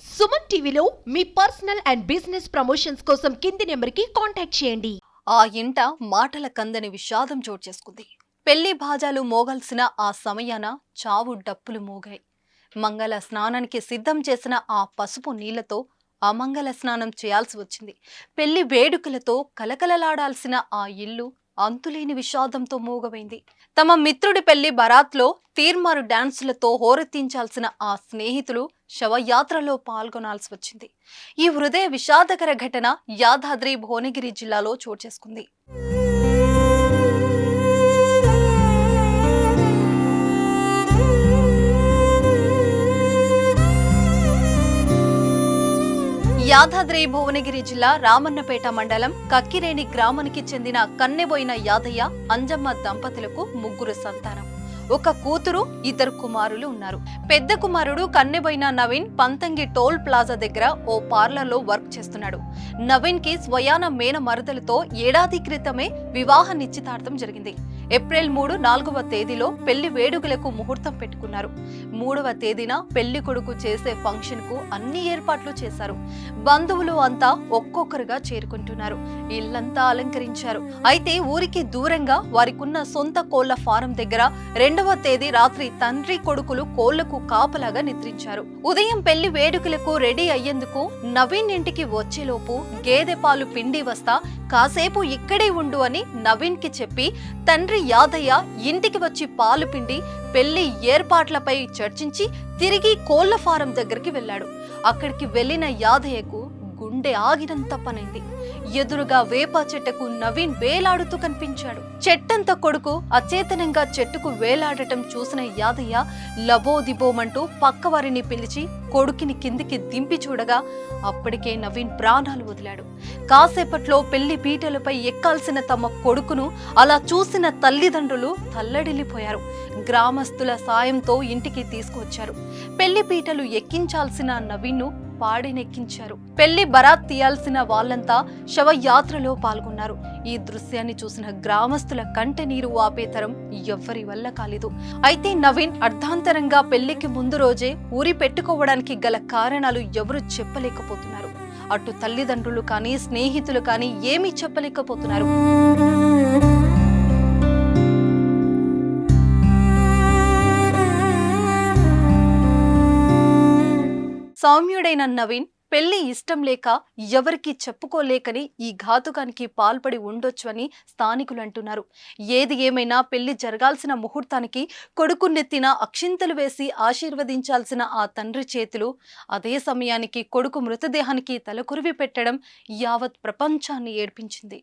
సుమన్ టీవీలో మీ personal and business promotions కోసం కింది నెంబర్కి కాంటాక్ట్ చేయండి. ఆ ఇంట మాటల కందని విషాదం చోటు చేసుకుంది. పెళ్లి భాజాలు మోగాల్సిన ఆ సమయాన చావు డప్పులు మోగాయి. మంగళ స్నానానికి సిద్ధం చేసిన ఆ పసుపు నీళ్లతో అమంగళ స్నానం చేయాల్సి వచ్చింది. పెళ్లి వేడుకలతో కలకలలాడాల్సిన ఆ ఇల్లు అంతులేని విషాదంతో మూగవైంది. తమ మిత్రుడి పెళ్లి బరాత్లో తీర్మారు డాన్సులతో హోరెత్తించాల్సిన ఆ స్నేహితులు శవయాత్రలో పాల్గొనాల్సి వచ్చింది. ఈ హృదయ విషాదకర ఘటన యాదాద్రి భువనగిరి జిల్లాలో చోటు చేసుకుంది. యాదాద్రి భువనగిరి జిల్లా రామన్నపేట మండలం కక్కిరేణి గ్రామానికి చెందిన కన్నెబోయిన యాదయ్య అంజమ్మ దంపతులకు ముగ్గురు సంతానం. ఒక కూతురు, ఇద్దరు కుమారులు ఉన్నారు. పెద్ద కుమారుడు కన్నెబోయిన నవీన్ పంతంగి టోల్ ప్లాజా దగ్గర ఓ పార్లర్లో వర్క్ చేస్తున్నాడు. నవీన్ కి స్వయాన మేన మరదలతో ఏడాది క్రితమే వివాహ నిశ్చితార్థం జరిగింది. ఏప్రిల్ 3, 4వ తేదీలో పెళ్లి వేడుకలకు ముహూర్తం పెట్టుకున్నారు. 3వ తేదీన పెళ్లి కొడుకు చేసే ఫంక్షన్ కు అన్ని ఏర్పాట్లు చేశారు. బంధువులు అంతా ఒక్కొక్కరుగా చేరుకుంటున్నారు. ఇల్లంతా అలంకరించారు. అయితే ఊరికి దూరంగా వారికున్న సొంత కోళ్ల ఫారం దగ్గర 2వ తేదీ రాత్రి తండ్రి కొడుకులు కోళ్లకు కాపలాగా నిద్రించారు. ఉదయం పెళ్లి వేడుకలకు రెడీ అయ్యేందుకు నవీన్ ఇంటికి వచ్చేలోపు గేదె పాలు పిండి వస్తా, కాసేపు ఇక్కడే ఉండు అని నవీన్ కి చెప్పి తండ్రి యాదయ్య ఇంటికి వచ్చి పాలు పిండి పెళ్లి ఏర్పాట్లపై చర్చించి తిరిగి కోళ్ల ఫారం దగ్గరికి వెళ్లాడు. అక్కడికి వెళ్లిన యాదయ్యకు గుండె ఆగినంత పనైంది. ఎదురుగా వేప చెట్టుకు నవీన్ వేలాడుతూ కనిపించాడు. చెట్టంత కొడుకు అచేతనంగా చెట్టుకు వేలాడటం చూసిన యాదయ్య లబోదిబోమంటూ పక్కవారిని పిలిచి కొడుకుని కిందికి దింపి చూడగా అప్పటికే నవీన్ ప్రాణాలు వదిలాడు. కాసేపట్లో పెళ్లి పీటలపై ఎక్కాల్సిన తమ కొడుకును అలా చూసిన తల్లిదండ్రులు తల్లడిల్లిపోయారు. గ్రామస్తుల సాయంతో ఇంటికి తీసుకువచ్చారు. పెళ్లి పీటలు ఎక్కించాల్సిన నవీన్ను పాడినెక్కించారు. పెళ్లి బరాత్ తీయాల్సిన వాళ్ళంతా శవయాత్రలో పాల్గొన్నారు. ఈ దృశ్యాన్ని చూసిన గ్రామస్తుల కంటి నీరు ఆపేతరం ఎవ్వరి వల్ల కాలేదు. అయితే నవీన్ అర్ధాంతరంగా పెళ్లికి ముందు రోజే ఊరి పెట్టుకోవడానికి గల కారణాలు ఎవరు చెప్పలేకపోతున్నారు. అటు తల్లిదండ్రులు కానీ స్నేహితులు కానీ ఏమీ చెప్పలేకపోతున్నారు. సౌమ్యుడైన నవీన్ పెళ్లి ఇష్టం లేక ఎవరికి చెప్పుకోలేకని ఈ ఘాతుకానికి పాల్పడి ఉండొచ్చు అని స్థానికులు అంటున్నారు. ఏది ఏమైనా పెళ్లి జరగాల్సిన ముహూర్తానికి కొడుకు నెత్తిన అక్షింతలు వేసి ఆశీర్వదించాల్సిన ఆ తండ్రి చేతులు అదే సమయానికి కొడుకు మృతదేహానికి తలకురివి పెట్టడం యావత్ ప్రపంచాన్ని ఏడ్పించింది.